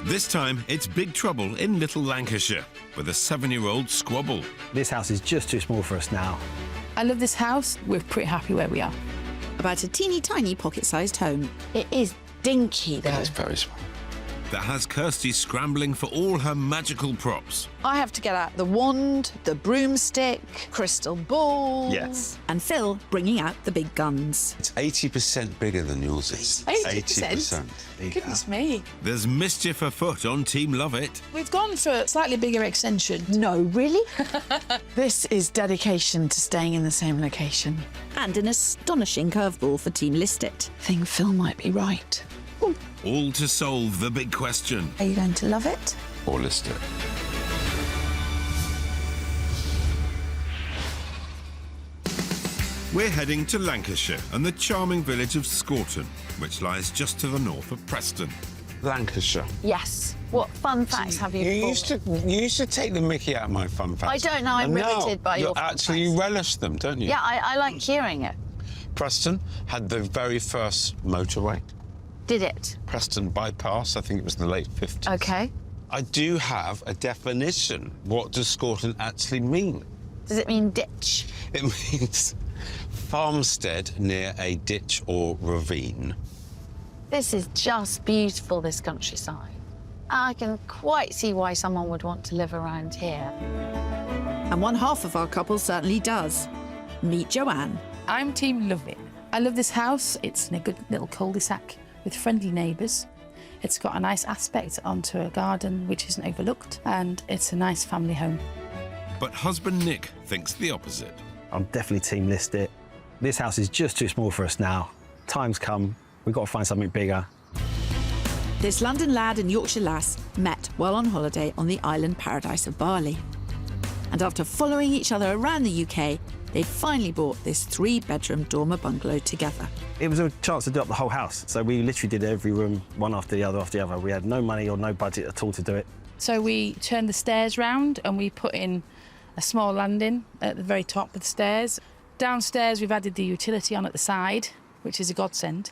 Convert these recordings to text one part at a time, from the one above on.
This time, it's big trouble in Little Lancashire with a 7-year-old squabble. This house is just too small for us now. I love this house. We're pretty happy where we are. About a teeny tiny pocket-sized home. It is dinky, though. It's very small. That has Kirstie scrambling for all her magical props. I have to get out the wand, the broomstick, crystal balls. Yes. And Phil bringing out the big guns. It's 80% bigger than yours is. 80%? Goodness me. There's mischief afoot on Team Love It. We've gone for a slightly bigger extension. No, really? This is dedication to staying in the same location. And an astonishing curveball for Team List It. I think Phil might be right. All to solve the big question. Are you going to love it? Or list it. We're heading to Lancashire and the charming village of Scorton, which lies just to the north of Preston. Lancashire. Yes. What fun facts have you You used to take the mickey out of my fun facts. I don't know, I'm And now riveted by your fun actually facts. you relish them, don't you? Yeah, I like hearing it. Preston had the very first motorway. Did it? Preston bypass, I think it was in the late 50s. OK. I do have a definition. What does Scorton actually mean? Does it mean ditch? It means farmstead near a ditch or ravine. This is just beautiful, this countryside. I can quite see why someone would want to live around here. And one half of our couple certainly does. Meet Joanne. I'm Team Love It. I love this house. It's in a good little cul-de-sac with friendly neighbours. It's got a nice aspect onto a garden which isn't overlooked, and it's a nice family home. But husband Nick thinks the opposite. I'm definitely Team List It. This house is just too small for us now. Time's come. We've got to find something bigger. This London lad and Yorkshire lass met while on holiday on the island paradise of Bali. And after following each other around the UK, they finally bought this 3-bedroom dormer bungalow together. It was a chance to do up the whole house, so we literally did every room, one after the other. We had no money or no budget at all to do it. So we turned the stairs round and we put in a small landing at the very top of the stairs. Downstairs, we've added the utility on at the side, which is a godsend.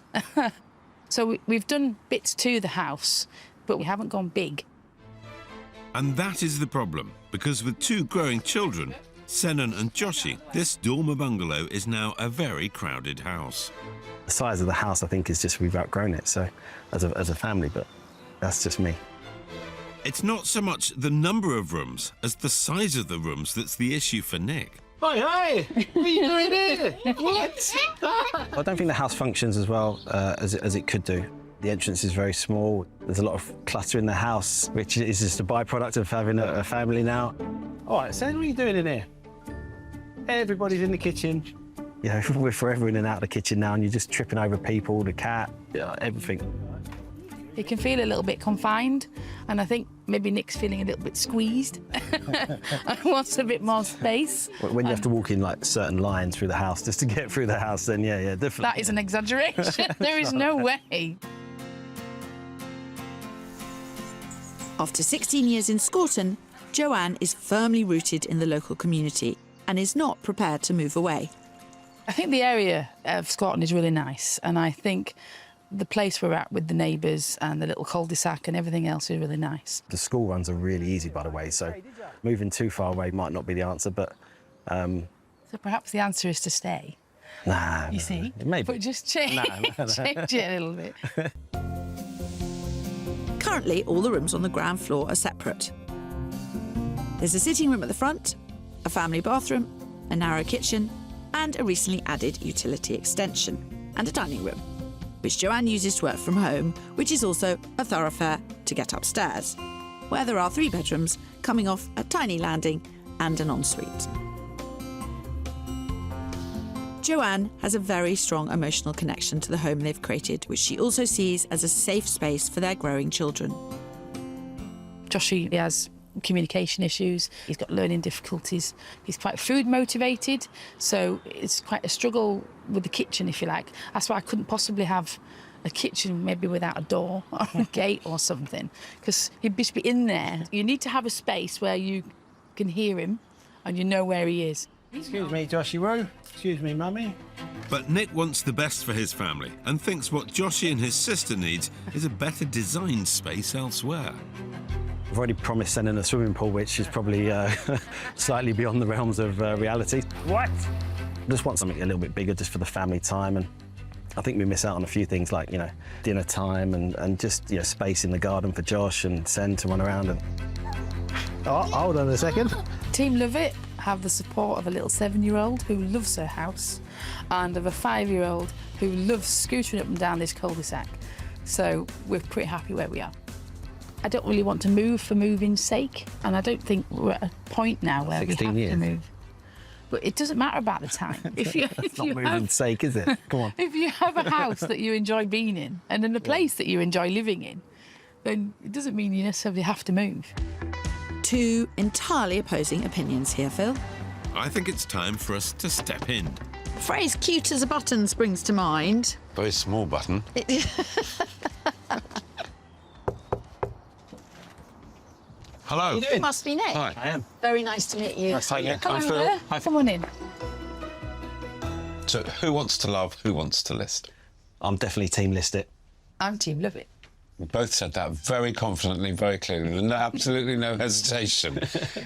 So we've done bits to the house, but we haven't gone big. And that is the problem, because with 2 growing children, Senan and Joshi, this dormer bungalow is now a very crowded house. The size of the house, I think, is just we've outgrown it, so as a family, but that's just me. It's not so much the number of rooms as the size of the rooms that's the issue for Nick. Hi! What are you doing here? What? I don't think the house functions as well as it could do. The entrance is very small. There's a lot of clutter in the house, which is just a byproduct of having a family now. All right, Sam, what are you doing in here? Everybody's in the kitchen. You know, we're forever in and out of the kitchen now, and you're just tripping over people, the cat, everything. You can feel a little bit confined, and I think maybe Nick's feeling a little bit squeezed and wants a bit more space. When you have to walk in like certain lines through the house just to get through the house, then yeah, definitely. That is an exaggeration. There is no way. After 16 years in Scorton, Joanne is firmly rooted in the local community and is not prepared to move away. I think the area of Scorton is really nice, and I think the place we're at with the neighbours and the little cul-de-sac and everything else is really nice. The school runs are really easy, by the way, so moving too far away might not be the answer, but... So perhaps the answer is to stay. Nah, You see? maybe. But just change, change it a little bit. Currently, all the rooms on the ground floor are separate. There's a sitting room at the front, a family bathroom, a narrow kitchen, and a recently added utility extension, and a dining room, which Joanne uses to work from home, which is also a thoroughfare to get upstairs, where there are 3 bedrooms coming off a tiny landing and an ensuite. Joanne has a very strong emotional connection to the home they've created, which she also sees as a safe space for their growing children. Joshi has communication issues, he's got learning difficulties, he's quite food motivated, so it's quite a struggle with the kitchen, if you like. That's why I couldn't possibly have a kitchen maybe without a door or a gate or something, because he'd just be in there. You need to have a space where you can hear him and you know where he is. Excuse me, Joshy Roo. Excuse me, Mummy. But Nick wants the best for his family and thinks what Joshy and his sister needs is a better designed space elsewhere. I've already promised sending a swimming pool, which is probably slightly beyond the realms of reality. What? I just want something a little bit bigger just for the family time, and I think we miss out on a few things like, dinner time and just, space in the garden for Josh and Sen to run around and... Oh, hold on a second. Team love it. Have the support of a little 7-year-old who loves her house and of a 5-year-old who loves scootering up and down this cul-de-sac. So we're pretty happy where we are. I don't really want to move for moving's sake, and I don't think we're at a point now where we have to move. But it doesn't matter about the time. If It's not moving's sake, is it? Come on. If you have a house that you enjoy being in and in a place that you enjoy living in, then it doesn't mean you necessarily have to move. Two entirely opposing opinions here, Phil. I think it's time for us to step in. The phrase cute as a button springs to mind. Very small button. Hello. It must be Nick. Hi. I am. Very nice to meet you. Hi, Nick. Come I'm over Phil. there. Hi. Come on in. So, who wants to love, who wants to list? I'm definitely team list it. I'm team love it. We both said that very confidently, very clearly, and absolutely no hesitation.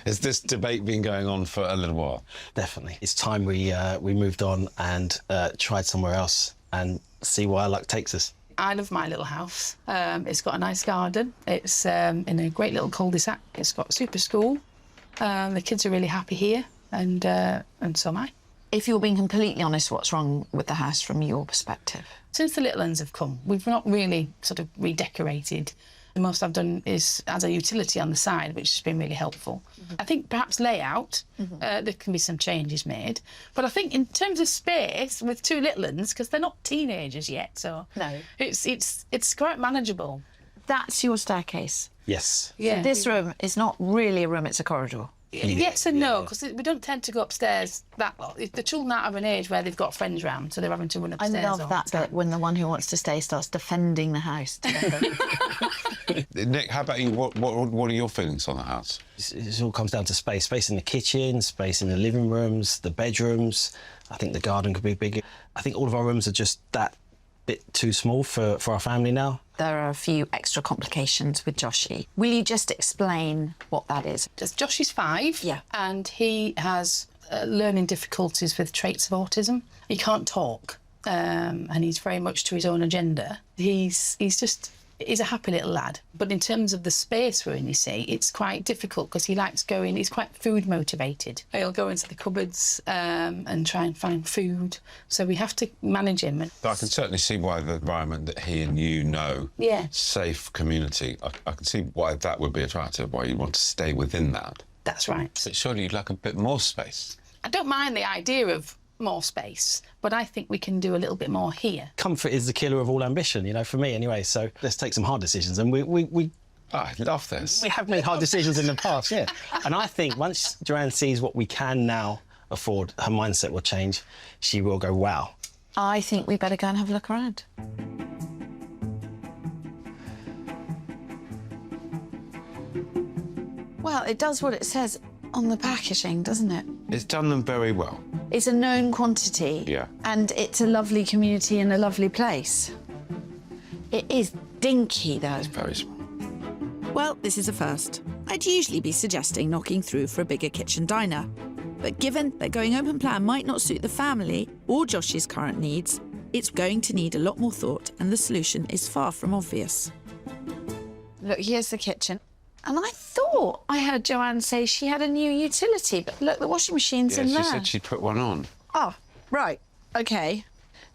Has this debate been going on for a little while? Definitely. It's time we moved on and tried somewhere else and see where our luck takes us. I love my little house. It's got a nice garden. It's in a great little cul-de-sac. It's got a super school. The kids are really happy here, and so am I. If you're being completely honest, what's wrong with the house from your perspective? Since the little ones have come, we've not really sort of redecorated. The most I've done is as a utility on the side, which has been really helpful. I think perhaps layout, there can be some changes made. But I think in terms of space, with two little ones, because they're not teenagers yet, so No. it's quite manageable. That's your staircase. Yes. Yeah. So this room is not really a room, it's a corridor. Yes and no, because we don't tend to go upstairs that lot. The children aren't of an age where they've got friends round, so they're having to run I upstairs. all love that the time. bit when the one who wants to stay starts defending the house. Nick, how about you? What are your feelings on the house? It all comes down to space. Space in the kitchen, space in the living rooms, the bedrooms. I think the garden could be bigger. I think all of our rooms are just that bit too small for our family now. There are a few extra complications with Joshy. Will you just explain what that is? Josh is 5, Yeah. and he has learning difficulties with traits of autism. He can't talk, and he's very much to his own agenda. He's a happy little lad. But in terms of the space we're in, you see, it's quite difficult because he likes going, he's quite food motivated. He'll go into the cupboards and try and find food. So we have to manage him. But I can certainly see why the environment that he and you know, Yeah. safe community, I can see why that would be attractive, why you want to stay within that. That's right. But surely you'd like a bit more space. I don't mind the idea of more space, but I think we can do a little bit more here. Comfort is the killer of all ambition, for me anyway. So let's take some hard decisions. And we I love this. have made hard decisions in the past, yeah. And I think once Joanne sees what we can now afford, her mindset will change. She will go, wow. I think we better go and have a look around. Well, it does what it says on the packaging, doesn't it? It's done them very well. It's a known quantity. Yeah. And it's a lovely community and a lovely place. It is dinky, though. Very small. Well, this is a first. I'd usually be suggesting knocking through for a bigger kitchen diner. But given that going open plan might not suit the family or Josh's current needs, it's going to need a lot more thought, and the solution is far from obvious. Look, here's the kitchen. And I thought I heard Joanne say she had a new utility, but look, the washing machine's Yeah, in she there. said she'd put one on. Oh, right. OK.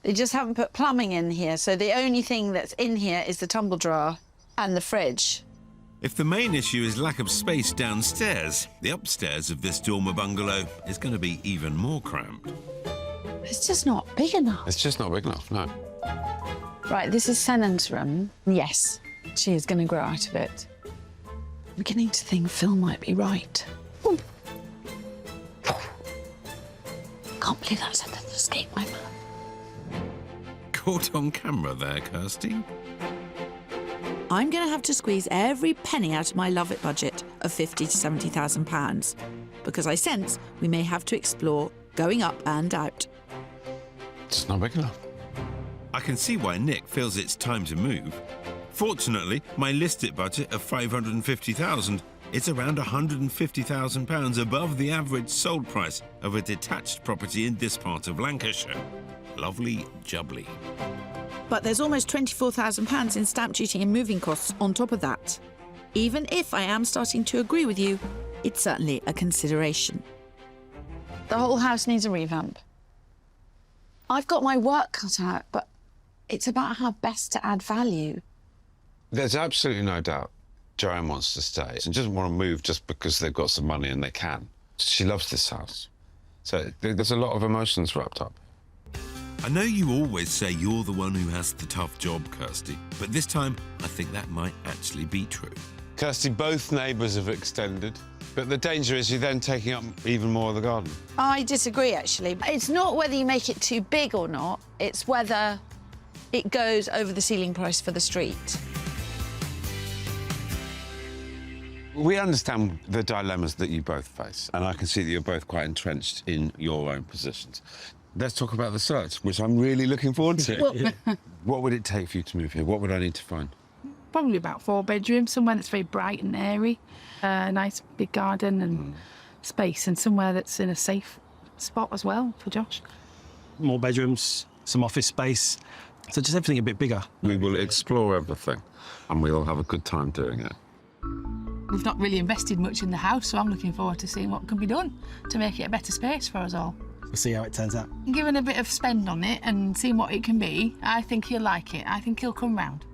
They just haven't put plumbing in here, so the only thing that's in here is the tumble dryer and the fridge. If the main issue is lack of space downstairs, the upstairs of this dormer bungalow is going to be even more cramped. It's just not big enough. It's just not big enough, no. Right, this is Senon's room. Yes, she is going to grow out of it. I'm beginning to think Phil might be right. Ooh. Can't believe that sentence escaped my mouth. Caught on camera there, Kirstie. I'm going to have to squeeze every penny out of my Love It budget of £50,000 to £70,000. because I sense we may have to explore going up and out. It's not big enough. I can see why Nick feels it's time to move. Fortunately, my listed budget of $550,000 is around £150,000 above the average sold price of a detached property in this part of Lancashire. Lovely jubbly. But there's almost £24,000 in stamp duty and moving costs on top of that. Even if I am starting to agree with you, it's certainly a consideration. The whole house needs a revamp. I've got my work cut out, but it's about how best to add value. There's absolutely no doubt Joanne wants to stay and doesn't want to move just because they've got some money and they can. She loves this house. So there's a lot of emotions wrapped up. I know you always say you're the one who has the tough job, Kirstie, but this time I think that might actually be true. Kirstie, both neighbours have extended, but the danger is you're then taking up even more of the garden. I disagree, actually. It's not whether you make it too big or not, it's whether it goes over the ceiling price for the street. We understand the dilemmas that you both face, and I can see that you're both quite entrenched in your own positions. Let's talk about the search, which I'm really looking forward to. What would it take for you to move here? What would I need to find? Probably about 4 bedrooms, somewhere that's very bright and airy, a nice big garden and space, and somewhere that's in a safe spot as well for Josh. More bedrooms, some office space, so just everything a bit bigger. We will explore everything, and we'll have a good time doing it. We've not really invested much in the house, so I'm looking forward to seeing what can be done to make it a better space for us all. We'll see how it turns out. Given a bit of spend on it and seeing what it can be, I think he'll like it. I think he'll come round.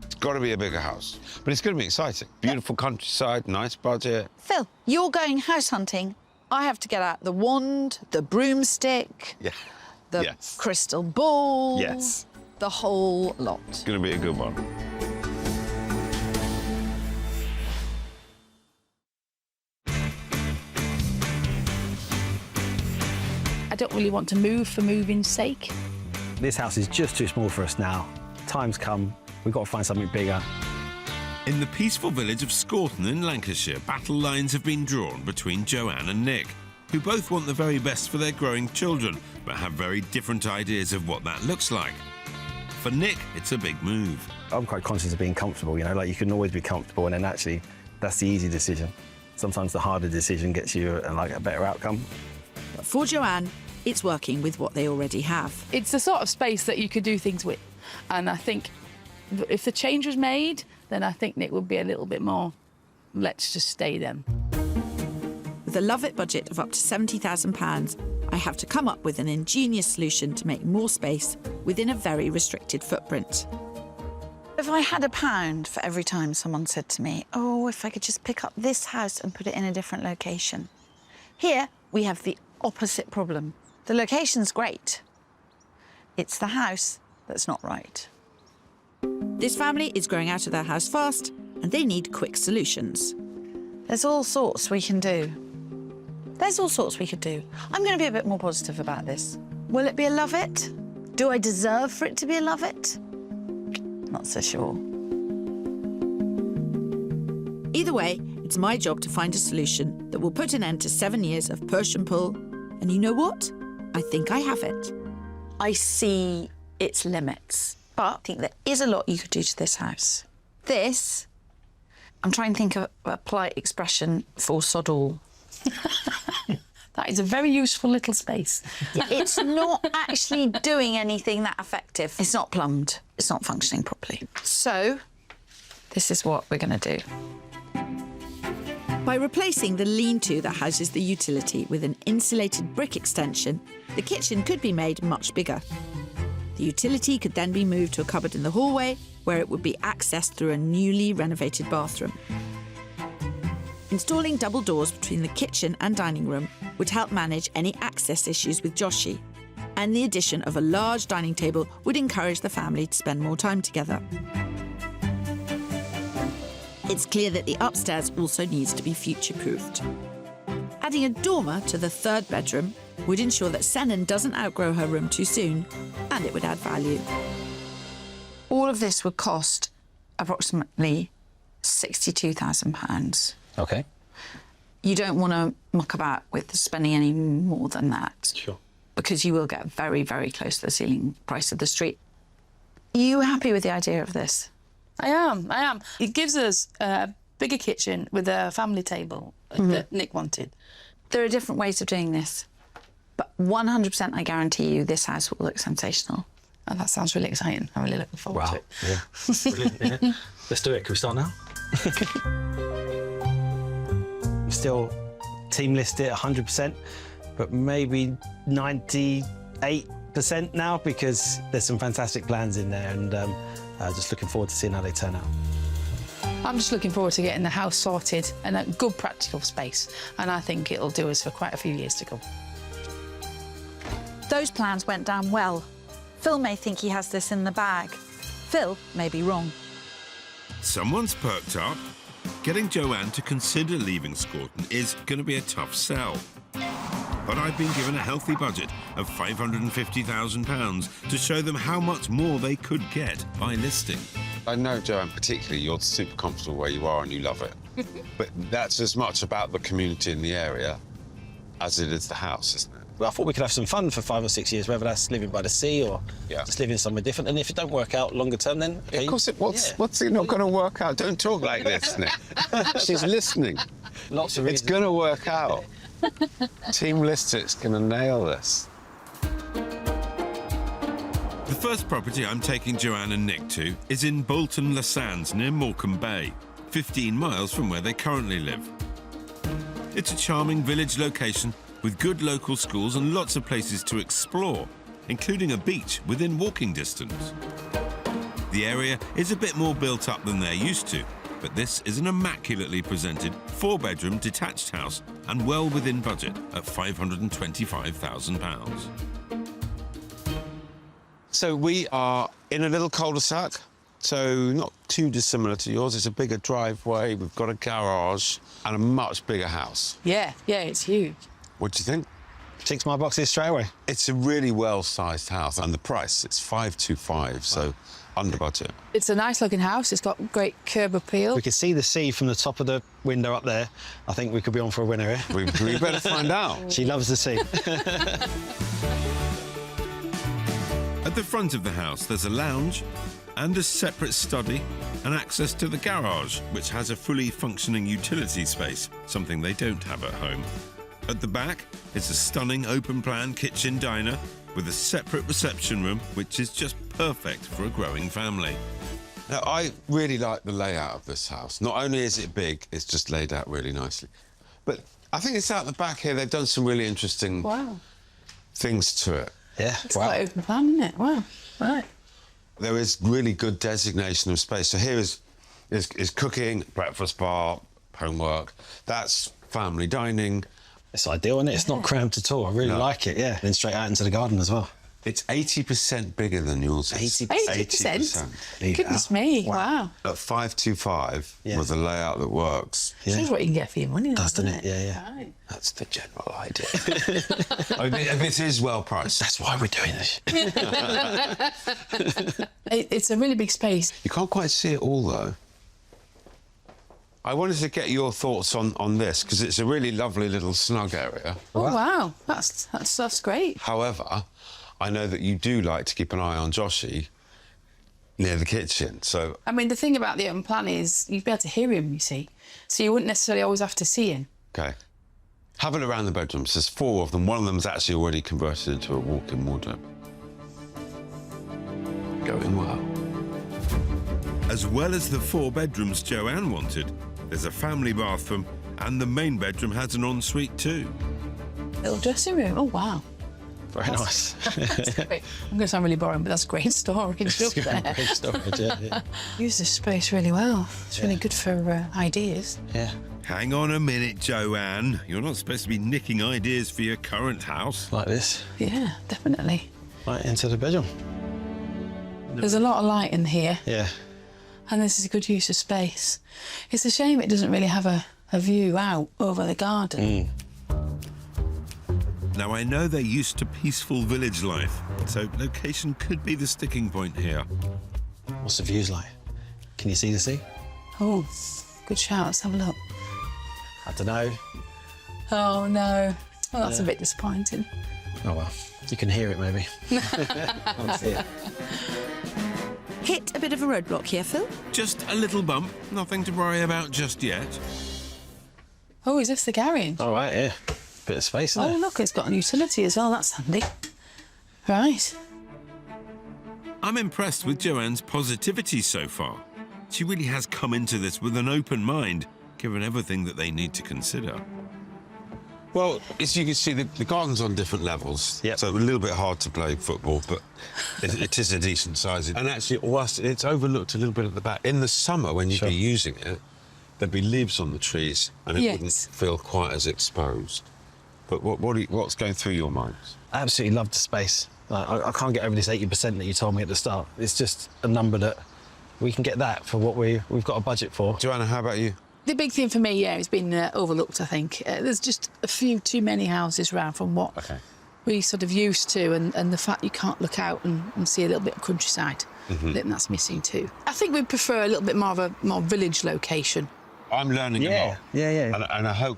It's got to be a bigger house, but it's going to be exciting. Beautiful countryside, nice budget. Phil, you're going house hunting. I have to get out the wand, the broomstick, Yeah. the Yes. crystal ball, Yes. the whole lot. It's going to be a good one. I don't really want to move for moving's sake. This house is just too small for us now. Time's come, we've got to find something bigger. In the peaceful village of Scorton in Lancashire, battle lines have been drawn between Joanne and Nick, who both want the very best for their growing children, but have very different ideas of what that looks like. For Nick, it's a big move. I'm quite conscious of being comfortable, you know, like you can always be comfortable, and then actually that's the easy decision. Sometimes the harder decision gets you a better outcome. But for Joanne, it's working with what they already have. It's the sort of space that you could do things with. And I think if the change was made, then I think Nick would be a little bit more, let's just stay then. With a love-it budget of up to £70,000, I have to come up with an ingenious solution to make more space within a very restricted footprint. If I had £1 for every time someone said to me, oh, if I could just pick up this house and put it in a different location. Here, we have the opposite problem. The location's great. It's the house that's not right. This family is growing out of their house fast, and they need quick solutions. There's all sorts we can do. There's all sorts we could do. I'm going to be a bit more positive about this. Will it be a love it? Do I deserve for it to be a love it? Not so sure. Either way, it's my job to find a solution that will put an end to 7 years of push and pull. And you know what? I think I have it. I see its limits, but I think there is a lot you could do to this house. This, I'm trying to think of a polite expression for sod all. That is a very useful little space. It's not actually doing anything that effective. It's not plumbed. It's not functioning properly. So, this is what we're going to do. By replacing the lean-to that houses the utility with an insulated brick extension, the kitchen could be made much bigger. The utility could then be moved to a cupboard in the hallway, where it would be accessed through a newly renovated bathroom. Installing double doors between the kitchen and dining room would help manage any access issues with Joshi, and the addition of a large dining table would encourage the family to spend more time together. It's clear that the upstairs also needs to be future-proofed. Adding a dormer to the third bedroom would ensure that Senan doesn't outgrow her room too soon, and it would add value. All of this would cost approximately £62,000. OK. you don't want to muck about with spending any more than that. Sure. Because you will get very, very close to the ceiling price of the street. Are you happy with the idea of this? I am. It gives us a bigger kitchen with a family table that Nick wanted. There are different ways of doing this, but 100% I guarantee you this house will look sensational. And that sounds really exciting. I'm really looking forward to it. Yeah. Brilliant, yeah. Let's do it. Can we start now? Still team list it 100%, but maybe 98% now because there's some fantastic plans in there, and just looking forward to seeing how they turn out. I'm just looking forward to getting the house sorted and a good practical space, and I think it'll do us for quite a few years to come. Those plans went down well. Phil may think he has this in the bag. Phil may be wrong. Someone's perked up. Getting Joanne to consider leaving Scorton is going to be a tough sell. But I've been given a healthy budget of £550,000 to show them how much more they could get by listing. I know, Joanne, particularly, you're super comfortable where you are and you love it. But that's as much about the community in the area as it is the house, isn't it? Well, I thought we could have some fun for 5 or 6 years, whether that's living by the sea or just living somewhere different. And if it don't work out longer term, then okay. Of course, what's it not going to work out? Don't talk like this, Nick. She's listening. Lots of reasons. It's going to work out. Team Listic's going to nail this. The first property I'm taking Joanne and Nick to is in Bolton Le Sands near Morecambe Bay, 15 miles from where they currently live. It's a charming village location with good local schools and lots of places to explore, including a beach within walking distance. The area is a bit more built up than they're used to, but this is an immaculately presented 4-bedroom detached house and well within budget at £525,000. So we are in a little cul-de-sac, so not too dissimilar to yours. It's a bigger driveway, we've got a garage and a much bigger house. Yeah, it's huge. What do you think? Ticks my boxes straight away. It's a really well-sized house, and the price, it's £525, so under budget. It's a nice-looking house. It's got great curb appeal. We can see the sea from the top of the window up there. I think we could be on for a winner here. We better find out. She loves the sea. At the front of the house, there's a lounge and a separate study and access to the garage, which has a fully functioning utility space, something they don't have at home. At the back, it's a stunning open-plan kitchen diner with a separate reception room, which is just perfect for a growing family. Now, I really like the layout of this house. Not only is it big, it's just laid out really nicely. But I think it's out the back here, they've done some really interesting things to it. Yeah, It's quite open plan, isn't it? Wow, right. There is really good designation of space. So here is cooking, breakfast bar, homework. That's family dining. It's ideal, isn't it? It's not cramped at all. I really like it, yeah. Then straight out into the garden as well. It's 80% bigger than yours. 80%? Goodness me, wow. At 525 with a layout that works. Yeah. Shows what you can get for your money, Doesn't it? Yeah. Right. That's the general idea. I mean, it is well priced. That's why we're doing this. It's a really big space. You can't quite see it all, though. I wanted to get your thoughts on this, because it's a really lovely little snug area. Oh, wow. That's great. However, I know that you do like to keep an eye on Joshie near the kitchen, so... I mean, the thing about the open plan is you'd be able to hear him, you see. So you wouldn't necessarily always have to see him. OK. Have a look around the bedrooms. There's 4 of them. One of them's actually already converted into a walk-in wardrobe. Going well. As well as the 4 bedrooms Joanne wanted, there's a family bathroom and the main bedroom has an ensuite too. Little dressing room. Oh, wow. Very nice. That's great. I'm going to sound really boring, but that's great storage up there. Great storage, yeah. Use this space really well. It's really good for ideas. Yeah. Hang on a minute, Joanne. You're not supposed to be nicking ideas for your current house. Like this. Yeah, definitely. Right into the bedroom. There's a lot of light in here. Yeah. And this is a good use of space. It's a shame it doesn't really have a view out over the garden. Now, I know they're used to peaceful village life, so location could be the sticking point here. What's the views like? Can you see the sea? Oh, good shout. Let's have a look. I don't know. Oh, no. Well, that's a bit disappointing. Oh, well, you can hear it, maybe. Can't see it. Hit a bit of a roadblock here, Phil. Just a little bump, nothing to worry about just yet. Oh, is this the garage? All right, yeah. Bit of space there. Oh, look, it's got an utility as well. That's handy. Right. I'm impressed with Joanne's positivity so far. She really has come into this with an open mind, given everything that they need to consider. Well, as you can see, the garden's on different levels. Yep. So a little bit hard to play football, but it is a decent size. And actually, whilst it's overlooked a little bit at the back, in the summer, when you'd be using it, there'd be leaves on the trees and it wouldn't feel quite as exposed. But what's going through your minds? I absolutely love the space. I can't get over this 80% that you told me at the start. It's just a number that we can get that for what we've got a budget for. Joanna, how about you? The big thing for me, yeah, has been overlooked, I think. There's just a few too many houses around from what we sort of used to, and the fact you can't look out and see a little bit of countryside. I think that's missing too. I think we prefer a little bit more of a more village location. I'm learning a lot. Yeah. And I hope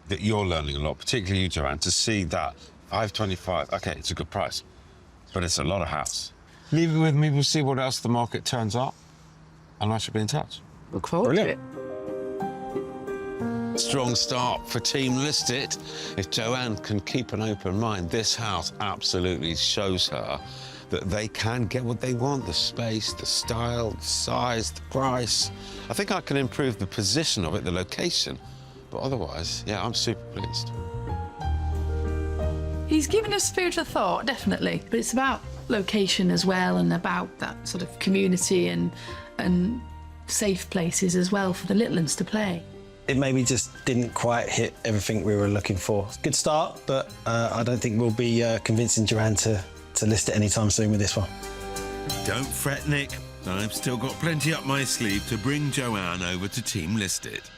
that you're learning a lot, particularly you, Joanne, to see that 525, OK, it's a good price, but it's a lot of house. Leave it with me, we'll see what else the market turns up, and I shall be in touch. Look forward to it. Strong start for Team List It. If Joanne can keep an open mind, this house absolutely shows her that they can get what they want, the space, the style, the size, the price. I think I can improve the position of it, the location, but otherwise, yeah, I'm super pleased. He's given us food for thought, definitely, but it's about location as well, and about that sort of community and safe places as well for the little ones to play. It maybe just didn't quite hit everything we were looking for. Good start, but I don't think we'll be convincing Joanne to list it anytime soon with this one. Don't fret, Nick. I've still got plenty up my sleeve to bring Joanne over to Team List It.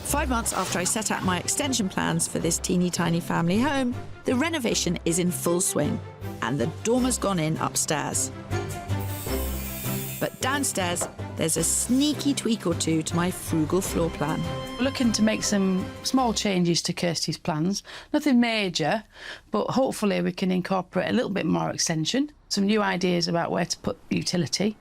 5 months after I set out my extension plans for this teeny tiny family home, the renovation is in full swing and the dormer's gone in upstairs. But downstairs, there's a sneaky tweak or two to my frugal floor plan. We're looking to make some small changes to Kirstie's plans. Nothing major, but hopefully we can incorporate a little bit more extension, some new ideas about where to put the utility.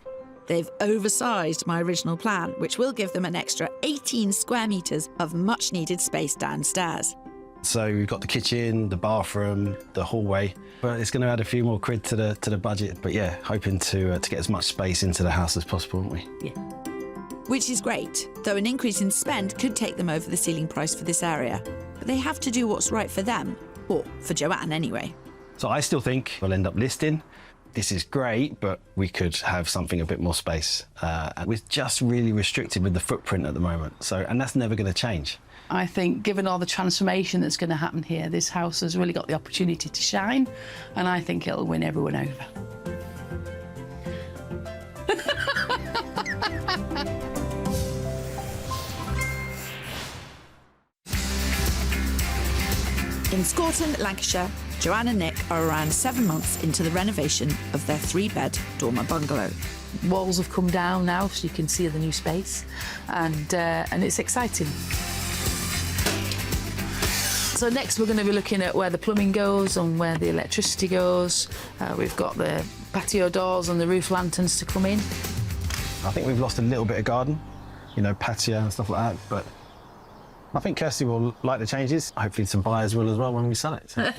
They've oversized my original plan, which will give them an extra 18 square metres of much-needed space downstairs. So we've got the kitchen, the bathroom, the hallway, but it's going to add a few more quid to the budget. But yeah, hoping to get as much space into the house as possible, aren't we? Yeah. Which is great, though an increase in spend could take them over the ceiling price for this area. But they have to do what's right for them, or for Joanne anyway. So I still think we'll end up listing. This is great, but we could have something a bit more space. And we're just really restricted with the footprint at the moment. And that's never going to change. I think, given all the transformation that's going to happen here, this house has really got the opportunity to shine, and I think it'll win everyone over. In Scorton, Lancashire, Joanne and Nick are around 7 months into the renovation of their 3-bed dormer bungalow. Walls have come down now, so you can see the new space, and it's exciting. So next we're going to be looking at where the plumbing goes and where the electricity goes. We've got the patio doors and the roof lanterns to come in. I think we've lost a little bit of garden, patio and stuff like that, but I think Kirstie will like the changes. Hopefully some buyers will as well when we sell it. So.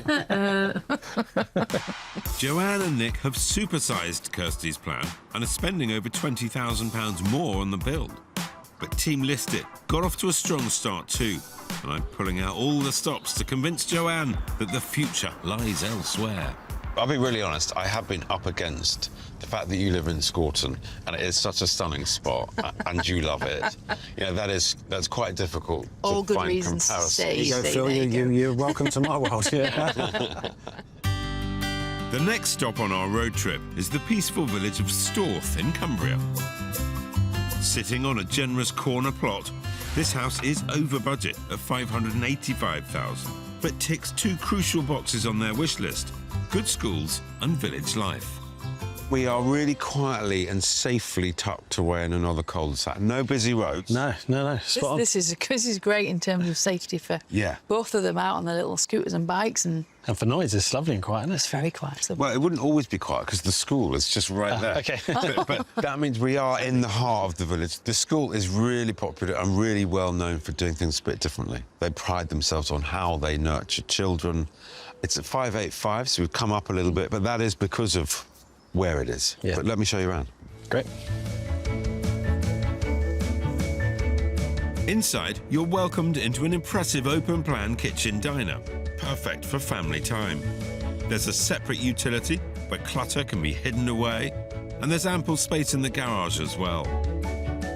Joanne and Nick have supersized Kirstie's plan and are spending over £20,000 more on the build. But Team List It got off to a strong start too, and I'm pulling out all the stops to convince Joanne that the future lies elsewhere. I'll be really honest, I have been up against the fact that you live in Scorton and it is such a stunning spot and you love it. That's quite difficult all to good find reasons to comparison. say. You go, Phil, you're welcome to my world. Yeah. The next stop on our road trip is the peaceful village of Storth in Cumbria. Sitting on a generous corner plot, this house is over budget at $585,000, but ticks 2 crucial boxes on their wish list: good schools and village life. We are really quietly and safely tucked away in another cul-de-sac. No busy roads. No. Spot on. This is great in terms of safety for both of them out on their little scooters and bikes, and for noise, it's lovely and quiet, isn't it? it's very quiet. So Well, it wouldn't always be quiet because the school is just right there. Okay. but that means we are in the heart of the village. The school is really popular and really well known for doing things a bit differently. They pride themselves on how they nurture children. It's at 585, so we've come up a little bit, but that is because of where it is. Yeah. But let me show you around. Great. Inside, you're welcomed into an impressive open-plan kitchen diner, perfect for family time. There's a separate utility where clutter can be hidden away, and there's ample space in the garage as well.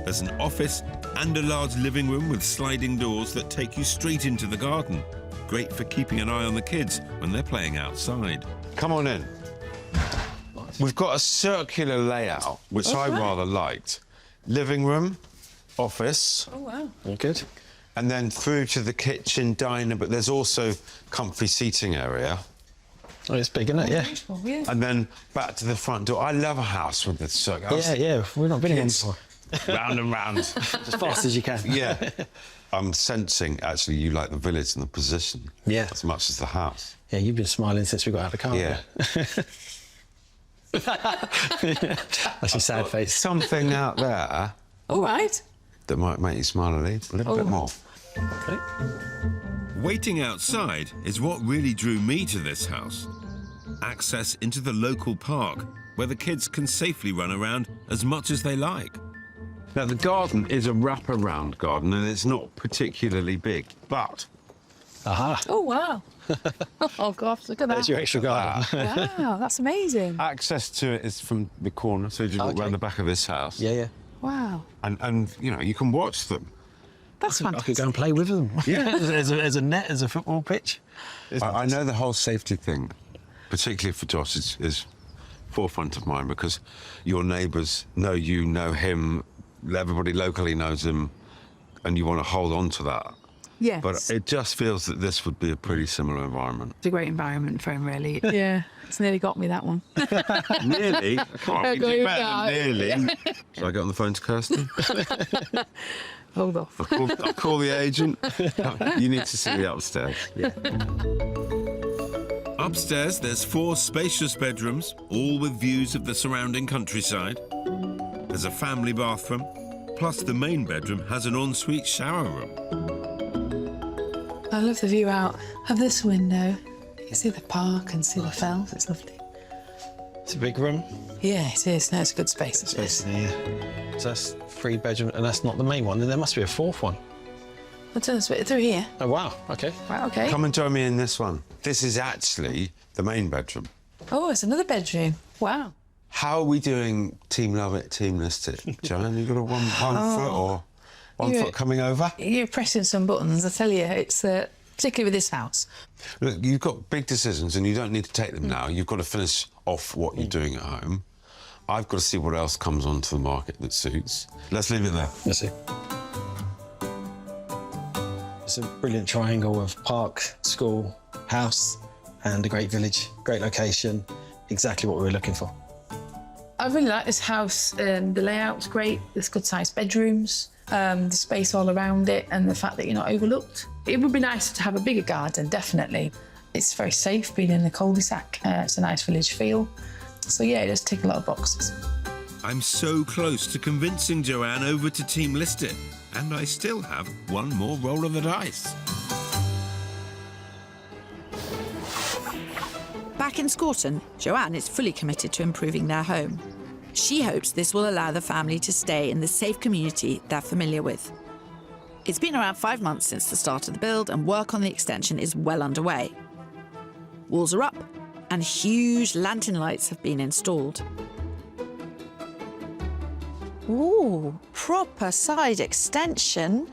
There's an office and a large living room with sliding doors that take you straight into the garden. Great for keeping an eye on the kids when they're playing outside. Come on in. We've got a circular layout, which I rather liked. Living room, office. Oh, wow. Very good. And then through to the kitchen diner, but there's also comfy seating area. Oh, it's big, isn't it? Yeah. Beautiful, yeah. And then back to the front door. I love a house with the circle. Yeah. We've not been in one Kids. before. Round and round. As fast as you can. Yeah. I'm sensing, actually, you like the village and the position. Yeah. As much as the house. Yeah, you've been smiling since we got out of the car. Yeah. That's your sad face. Something out there All right. that might make you smile a little bit more. Okay. Waiting outside is what really drew me to this house. Access into the local park, where the kids can safely run around as much as they like. Now, the garden is a wraparound garden, and it's not particularly big, but Aha. Oh, wow. Oh, gosh, look at that. There's your extra garden. Wow, that's amazing. access to it is from the corner, so you just walk Okay. around the back of this house. Yeah. Wow. And you know, you can watch them. That's I fantastic. could go and play with them. Yeah. There's a net, there's a football pitch. I know the whole safety thing, particularly for Josh, is forefront of mind because your neighbours know you, know him, everybody locally knows him, and you want to hold on to that. Yes. But it just feels that this would be a pretty similar environment. It's a great environment for him, really. Yeah, it's nearly got me, that one. Nearly. I can't Go do with better that. than nearly. Shall I get on the phone to Kirstie? Hold off. I'll call the agent. You need to see the upstairs. Upstairs, there's 4 spacious bedrooms, all with views of the surrounding countryside. There's a family bathroom, plus the main bedroom has an ensuite shower room. I love the view out of this window. You can see the park and see the fells. It's lovely. It's a big room. Yeah, it is. No, it's a good space. Yeah. So that's 3 bedroom, and that's not the main one. Then there must be a 4th one. Let's turn this bit through here. Oh wow. Okay. Right, okay. Come and join me in this one. This is actually the main bedroom. Oh, it's another bedroom. Wow. How are we doing Team Love It, Team List It? Joanne, you got a one foot or one Yeah. foot coming over? You're pressing some buttons, I tell you. It's particularly with this house. Look, you've got big decisions and you don't need to take them now. You've got to finish off what you're doing at home. I've got to see what else comes onto the market that suits. Let's leave it there. Let's see. It's a brilliant triangle of park, school, house, and a great village. Great location. Exactly what we were looking for. I really like this house. The layout's great. There's good-sized bedrooms, the space all around it, and the fact that you're not overlooked. It would be nice to have a bigger garden, definitely. It's very safe being in the cul-de-sac. It's a nice village feel. So yeah, it does tick a lot of boxes. I'm so close to convincing Joanne over to Team List It, and I still have one more roll of the dice. Back in Scorton, Joanne is fully committed to improving their home. She hopes this will allow the family to stay in the safe community they're familiar with. It's been around 5 months since the start of the build, and work on the extension is well underway. Walls are up, and huge lantern lights have been installed. Ooh, proper side extension.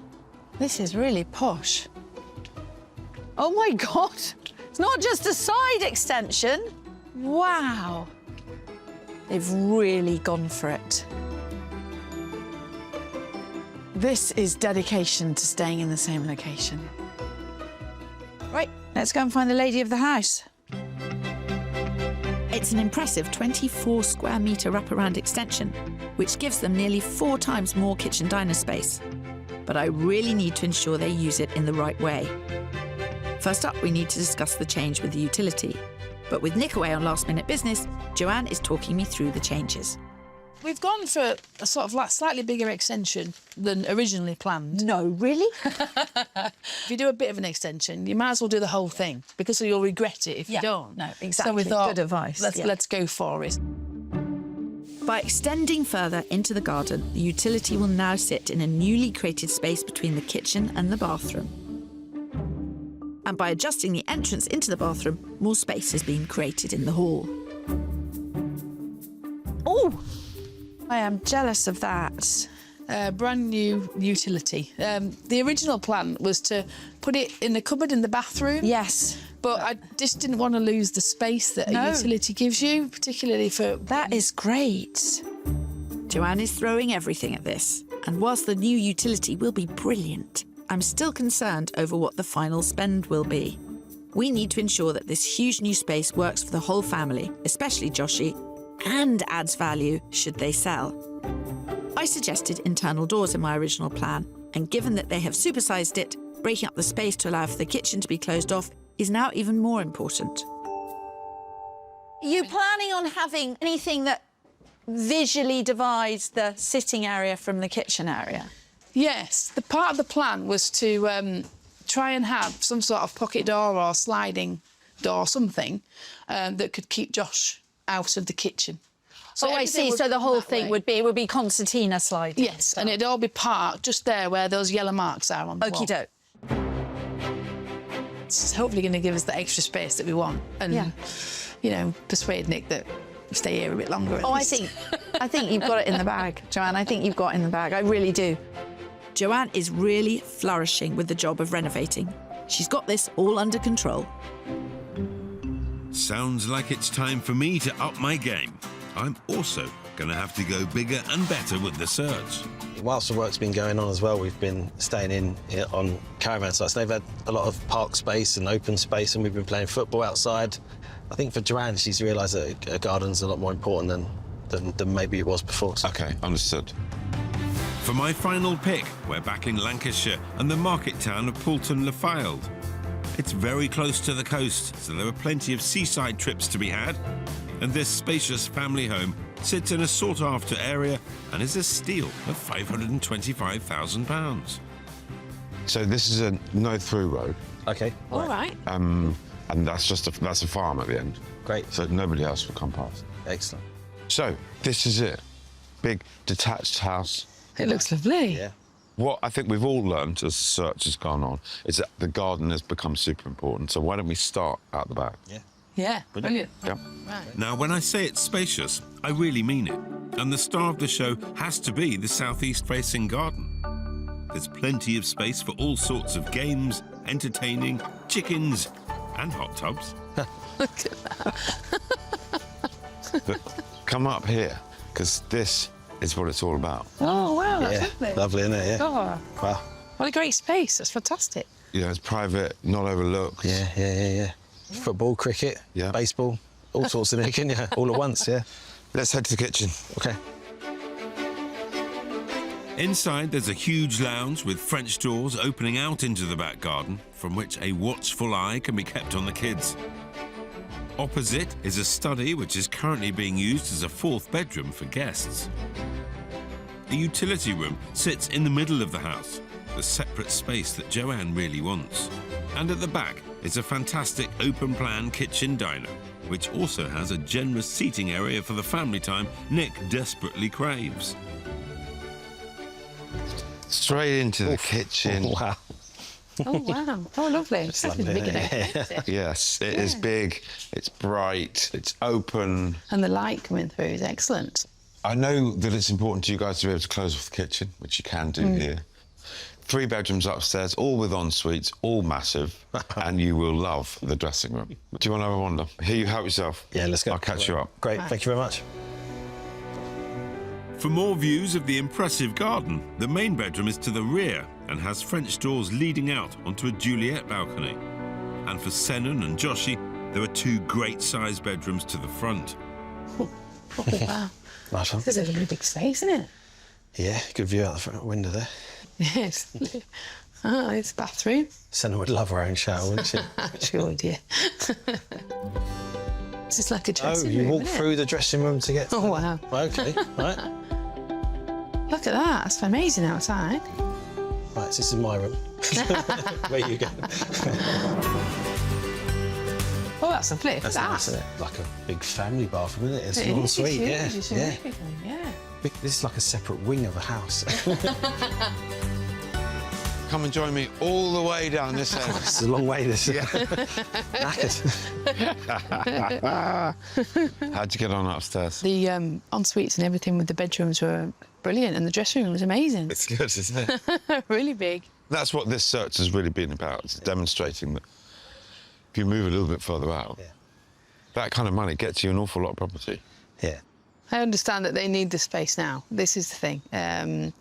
This is really posh. Oh my God, it's not just a side extension. Wow. They've really gone for it. This is dedication to staying in the same location. Right, let's go and find the lady of the house. It's an impressive 24 square metre wraparound extension, which gives them nearly 4 times more kitchen diner space. But I really need to ensure they use it in the right way. First up, we need to discuss the change with the utility. But with Nick away on last-minute business, Joanne is talking me through the changes. We've gone for a sort of like slightly bigger extension than originally planned. No, really? If you do a bit of an extension, you might as well do the whole thing because you'll regret it if you don't. No, exactly. So we thought, good advice. Let's go for it. By extending further into the garden, the utility will now sit in a newly created space between the kitchen and the bathroom. And by adjusting the entrance into the bathroom, more space has been created in the hall. Oh, I am jealous of that. Brand new utility. The original plan was to put it in the cupboard in the bathroom. Yes. But I just didn't want to lose the space that a utility gives you, particularly for... That is great. Joanne is throwing everything at this. And whilst the new utility will be brilliant, I'm still concerned over what the final spend will be. We need to ensure that this huge new space works for the whole family, especially Joshie, and adds value should they sell. I suggested internal doors in my original plan, and given that they have supersized it, breaking up the space to allow for the kitchen to be closed off is now even more important. Are you planning on having anything that visually divides the sitting area from the kitchen area? Yes, the part of the plan was to try and have some sort of pocket door or sliding door, something that could keep Josh out of the kitchen. So I see. So the whole thing would be concertina sliding. Yes, and it'd all be parked just there where those yellow marks are on the wall. Okie doke. It's hopefully going to give us the extra space that we want and, you know, persuade Nick that we stay here a bit longer. Oh, I think you've got it in the bag, Joanne. I think you've got it in the bag. I really do. Joanne is really flourishing with the job of renovating. She's got this all under control. Sounds like it's time for me to up my game. I'm also going to have to go bigger and better with the search. Whilst the work's been going on as well, we've been staying in here on caravan sites. They've had a lot of park space and open space, and we've been playing football outside. I think for Joanne, she's realised that a garden's a lot more important than maybe it was before. OK, understood. For my final pick, we're back in Lancashire and the market town of Poulton-le-Fylde. It's very close to the coast, so there are plenty of seaside trips to be had. And this spacious family home sits in a sought-after area and is a steal of £525,000. So this is a no-through road. OK. All right. And that's a farm at the end. Great. So nobody else will come past. Excellent. So this is it. Big detached house. It looks lovely. Yeah. What I think we've all learned as the search has gone on is that the garden has become super important. So why don't we start out the back? Yeah. Yeah, brilliant. Yeah. Right. Now, when I say it's spacious, I really mean it. And the star of the show has to be the southeast-facing garden. There's plenty of space for all sorts of games, entertaining, chickens, and hot tubs. Look at that. But come up here, because this is what it's all about. Oh, wow, that's Yeah. lovely. Lovely, isn't it? Yeah. Oh, Wow. what a great space. That's fantastic. You know, it's private, not overlooked. Yeah. Football, cricket, baseball, all sorts of things, yeah, all at once, yeah. Let's head to the kitchen. OK. Inside, there's a huge lounge with French doors opening out into the back garden, from which a watchful eye can be kept on the kids. Opposite is a study which is currently being used as a fourth bedroom for guests. The utility room sits in the middle of the house, the separate space that Joanne really wants. And at the back is a fantastic open-plan kitchen diner, which also has a generous seating area for the family time Nick desperately craves. Straight into the kitchen. Oh, wow. Oh, wow. Oh, lovely. It's lovely, big isn't enough, isn't it? Yes, it is big, it's bright, it's open. And the light coming through is excellent. I know that it's important to you guys to be able to close off the kitchen, which you can do here. 3 bedrooms upstairs, all with en-suites, all massive, and you will love the dressing room. Do you want to have a wander? Here, you help yourself. Yeah, let's go. I'll catch you up. Great, thank you very much. For more views of the impressive garden, the main bedroom is to the rear and has French doors leading out onto a Juliet balcony. And for Senan and Joshie, there are 2 great-sized bedrooms to the front. Oh, wow. Nice one. This is a really big space, isn't it? Yeah, good view out the front window there. Yes. Oh, it's a bathroom. Senna would love her own shower, wouldn't she? She would, yeah. This is like a dressing room, you walk isn't it? through the dressing room to get to Oh, wow. OK, right. Look at that. It's amazing outside. Right, so this is my room. Where you go? Oh, that's a flip. That's nice, isn't it? Like a big family bathroom, isn't it? It's It an is, ensuite, it's yeah. huge, it's a Yeah. really big one, yeah. This is like a separate wing of a house. Come and join me all the way down this end. It's a long way, this. Knackered. How'd you get on upstairs? The en-suites and everything with the bedrooms were brilliant, and the dressing room was amazing. It's good, isn't it? Really big. That's what this search has really been about. It's demonstrating that if you move a little bit further out, that kind of money gets you an awful lot of property. Yeah. I understand that they need the space now. This is the thing.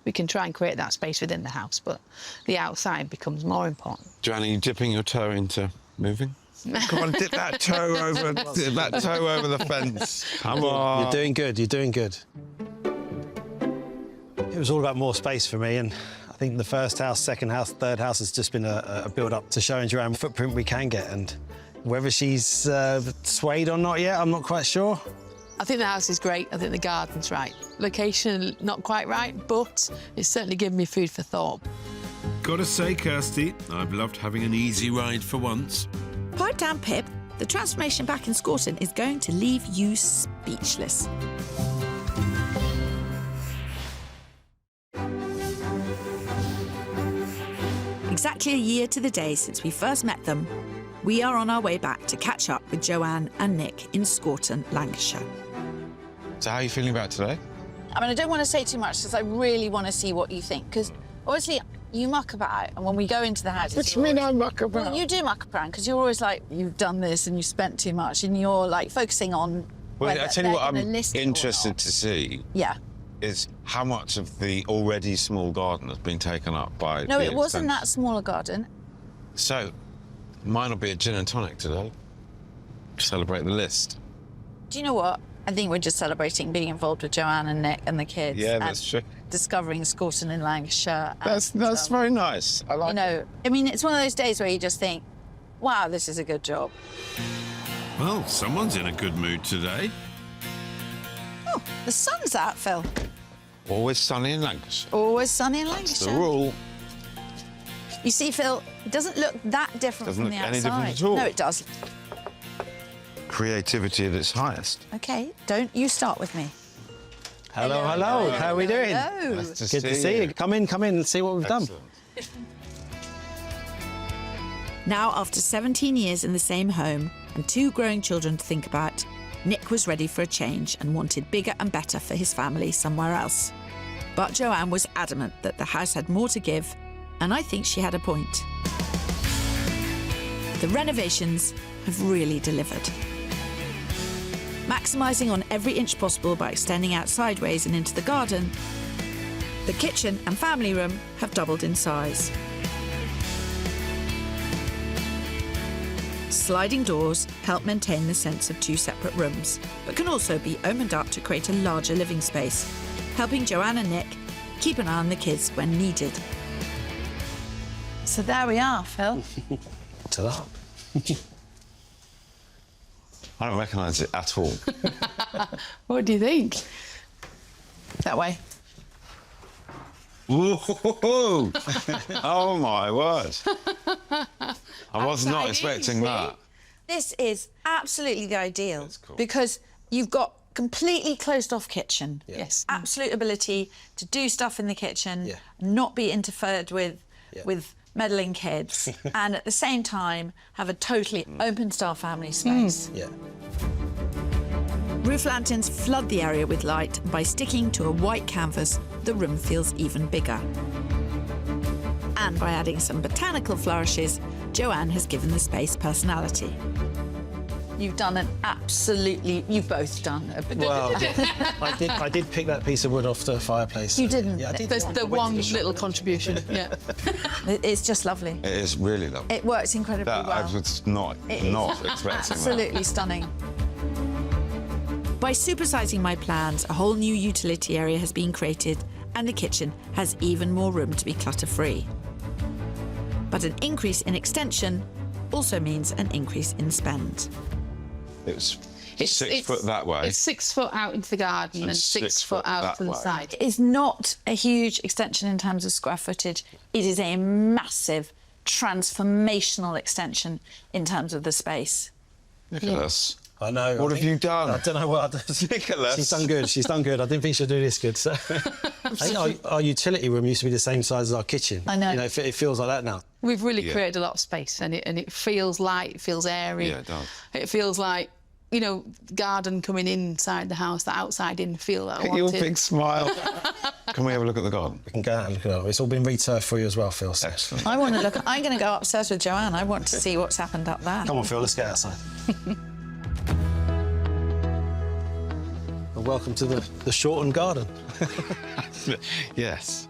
We can try and create that space within the house, but the outside becomes more important. Joanne, are you dipping your toe into moving? Come on, dip that toe over the fence. Come on. You're doing good, you're doing good. It was all about more space for me, and I think the first house, second house, third house has just been a build-up to showing Joanne what footprint we can get, and whether she's swayed or not yet, I'm not quite sure. I think the house is great. I think the garden's right. Location, not quite right, but it's certainly given me food for thought. Gotta say, Kirstie, I've loved having an easy ride for once. Pipe down, Pip. The transformation back in Scorton is going to leave you speechless. Exactly a year to the day since we first met them, we are on our way back to catch up with Joanne and Nick in Scorton, Lancashire. So how are you feeling about today? I mean, I don't want to say too much because I really want to see what you think. Because obviously you muck about, and when we go into the house, What do you mean I muck about? Well, you do muck around because you're always like, you've done this and you spent too much, and you're like focusing on. Well, whether I tell you they're what I'm gonna list it or interested not. to see Yeah. is how much of the already small garden has been taken up by No, the it wasn't that extension. smaller garden. So, mine will be a gin and tonic today. Celebrate the list. Do you know what? I think we're just celebrating being involved with Joanne and Nick and the kids. Yeah, and that's true. Discovering Scorton in Lancashire. That's and, very nice. I like you know, I mean, it's one of those days where you just think, wow, this is a good job. Well, someone's in a good mood today. Oh, the sun's out, Phil. Always sunny in Lancashire. Always sunny in That's Lancashire. the rule. You see, Phil, it doesn't look that different Doesn't from the look any outside. different at all. No, it does. Creativity at its highest. OK, don't you start with me. Hello, hello. How are we doing? Hello. Nice to Good to see you. Come in and see what we've done. Excellent. Now, after 17 years in the same home and 2 growing children to think about, Nick was ready for a change and wanted bigger and better for his family somewhere else. But Joanne was adamant that the house had more to give, and I think she had a point. The renovations have really delivered. Maximising on every inch possible by extending out sideways and into the garden, the kitchen and family room have doubled in size. Sliding doors help maintain the sense of 2 separate rooms, but can also be opened up to create a larger living space, helping Joanne and Nick keep an eye on the kids when needed. So there we are, Phil. To that. I don't recognise it at all. What do you think? That way. Whoa! Oh my word! I was not expecting that. This is absolutely the ideal. That's cool. Because you've got completely closed off kitchen. Yes. Absolute ability to do stuff in the kitchen, Yeah. not be interfered with Yeah. with meddling kids, and at the same time have a totally open-style family space. Yeah. Roof lanterns flood the area with light, and by sticking to a white canvas, the room feels even bigger. And by adding some botanical flourishes, Joanne has given the space personality. You've done an absolutely... You've both done a... Well, I did pick that piece of wood off the fireplace. You didn't? Yeah, I did. There's the one little contribution, yeah. It's just lovely. It is really lovely. It works incredibly That well. I was not expecting Absolutely stunning. By supersizing my plans, a whole new utility area has been created and the kitchen has even more room to be clutter-free. But an increase in extension also means an increase in spend. that. It's 6 foot that way. It's 6 foot out into the garden and 6 foot out to the side. It's not a huge extension in terms of square footage. It is a massive, transformational extension in terms of the space. Nicholas. I know. What have you done? I don't know what I've done. Nicholas. She's done good. She's done good. I didn't think she'd do this good. So. I think our utility room used to be the same size as our kitchen. I know. You know, it feels like that now. We've really created a lot of space, and it feels light, it feels airy. Yeah, it does. It feels like, you know, garden coming inside the house, the outside didn't feel that I wanted. Your big smile. Can we have a look at the garden? We can go out and look at it. It's all been returfed for you as well, Phil. So. Excellent. I want to look... I'm going to go upstairs with Joanne. I want to see what's happened up there. Come on, Phil, let's get outside. Well, welcome to the Scorton garden. Yes.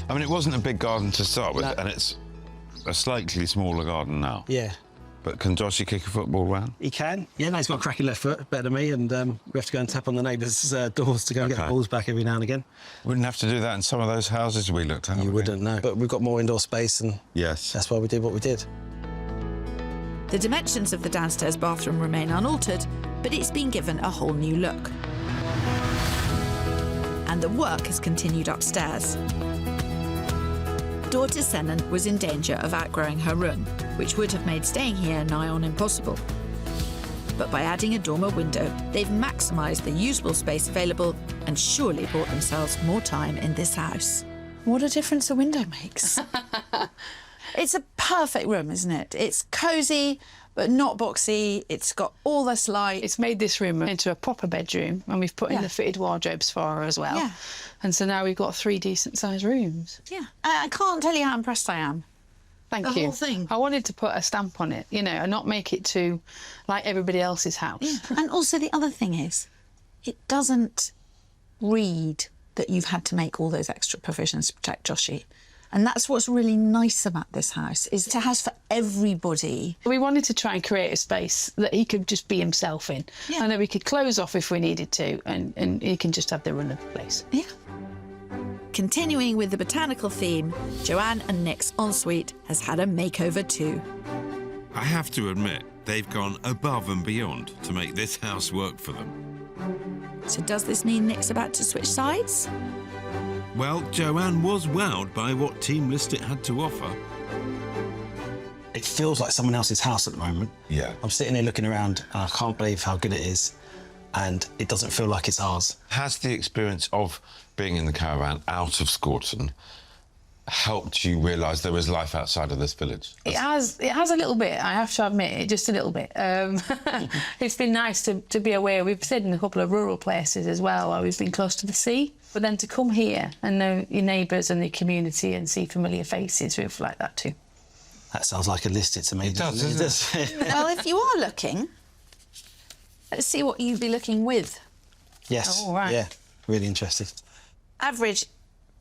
I mean, it wasn't a big garden to start with, and it's a slightly smaller garden now. Yeah. But can Joshy kick a football round? He can. Yeah, no, he's got a cracking left foot, better than me, and we have to go and tap on the neighbours' doors to go and get the balls back every now and again. Wouldn't have to do that in some of those houses we looked at. You wouldn't, no. But we've got more indoor space, and Yes. that's why we did what we did. The dimensions of the downstairs bathroom remain unaltered, but it's been given a whole new look. And the work has continued upstairs. Daughter Senan was in danger of outgrowing her room, which would have made staying here nigh on impossible. But by adding a dormer window, they've maximised the usable space available and surely bought themselves more time in this house. What a difference a window makes. It's a perfect room, isn't it? It's cosy, but not boxy. It's got all this light. It's made this room into a proper bedroom, and we've put in the fitted wardrobes for her as well. Yeah. And so now we've got 3 decent-sized rooms. Yeah. I can't tell you how impressed I am. Thank The you. whole thing. I wanted to put a stamp on it, you know, and not make it too like everybody else's house. Yeah. And also the other thing is, it doesn't read that you've had to make all those extra provisions to protect Joshy. And that's what's really nice about this house, is it's a house for everybody. We wanted to try and create a space that he could just be himself in, and that we could close off if we needed to, and he can just have the run of the place. Yeah. Continuing with the botanical theme, Joanne and Nick's ensuite has had a makeover too. I have to admit, they've gone above and beyond to make this house work for them. So does this mean Nick's about to switch sides? Well, Joanne was wowed by what Team Listit had to offer. It feels like someone else's house at the moment. Yeah. I'm sitting here looking around, and I can't believe how good it is, and it doesn't feel like it's ours. Has the experience of being in the caravan out of Scorton helped you realise there is life outside of this village? It has a little bit, I have to admit it, just a little bit. It's been nice to be aware. We've stayed in a couple of rural places as well, where we've been close to the sea. But then to come here and know your neighbours and the community and see familiar faces, we've liked that too. That sounds like a Listit to me. It does, doesn't it? Well, if you are looking, let's see what you'd be looking with. Yes. Oh, right. Yeah. Really interested. Average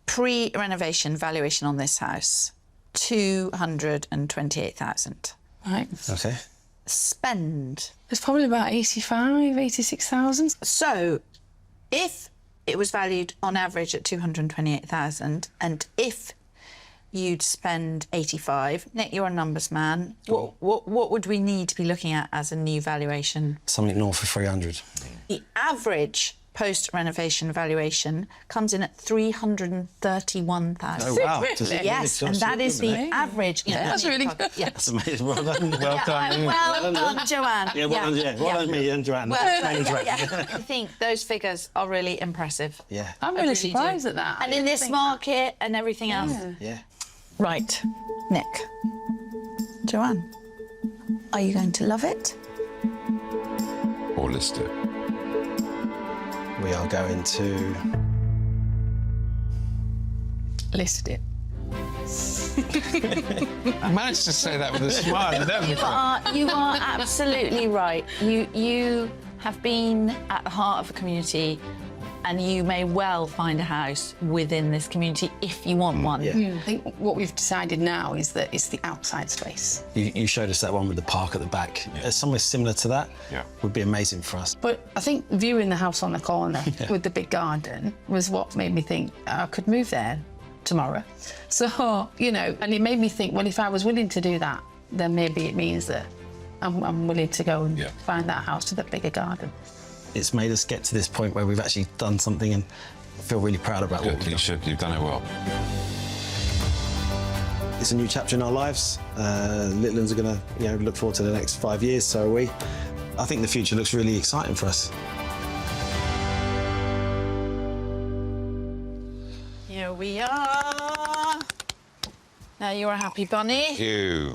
pre-renovation valuation on this house, 228,000. Right. Okay. Spend. It's probably about 85, 86,000. So, if it was valued on average at 228,000, and if you'd spend 85, Nick, you're a numbers man. What would we need to be looking at as a new valuation? Something north of 300. The average post-renovation valuation comes in at 331,000. Oh, wow. Really? Yes, and that is the average. Yeah, that's really good. Yeah. That's amazing. Well done. Well done, Joanne. Yeah, well done, yeah. Well done, me and Joanne. I think those figures are really impressive. Yeah. I'm really surprised at that. And in this market and everything else. Yeah. Right, Nick. Joanne, are you going to love it? Or Listit? We are going to... Listed it. I managed to say that with a smile and everything. You are absolutely right. You have been at the heart of a community, and you may well find a house within this community if you want one. I think what we've decided now is that it's the outside space. You showed us that one with the park at the back. Somewhere similar to that would be amazing for us. But I think viewing the house on the corner with the big garden was what made me think I could move there tomorrow. So, you know, and it made me think, well, if I was willing to do that, then maybe it means that I'm willing to go and find that house with a bigger garden. It's made us get to this point where we've actually done something and feel really proud about what we've done. You've done it well. It's a new chapter in our lives. Little ones are going to look forward to the next 5 years, so are we. I think the future looks really exciting for us. Here we are. Now you're a happy bunny.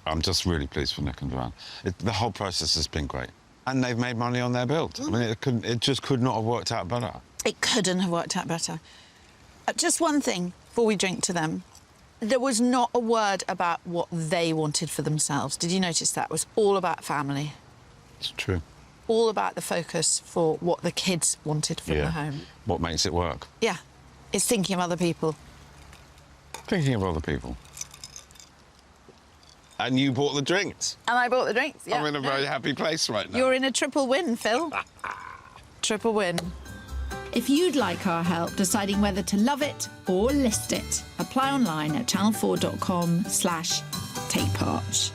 I'm just really pleased for Nick and Joanne. The whole process has been great. And they've made money on their build. I mean, it just could not have worked out better. It couldn't have worked out better. Just one thing before we drink to them. There was not a word about what they wanted for themselves. Did you notice that? It was all about family. It's true. All about the focus for what the kids wanted from the home. What makes it work? Yeah. It's thinking of other people. Thinking of other people. And you bought the drinks. And I bought the drinks, yeah. I'm in a very happy place right now. You're in a triple win, Phil. Triple win. If you'd like our help deciding whether to love it or list it, apply online at channel4.com/takepart.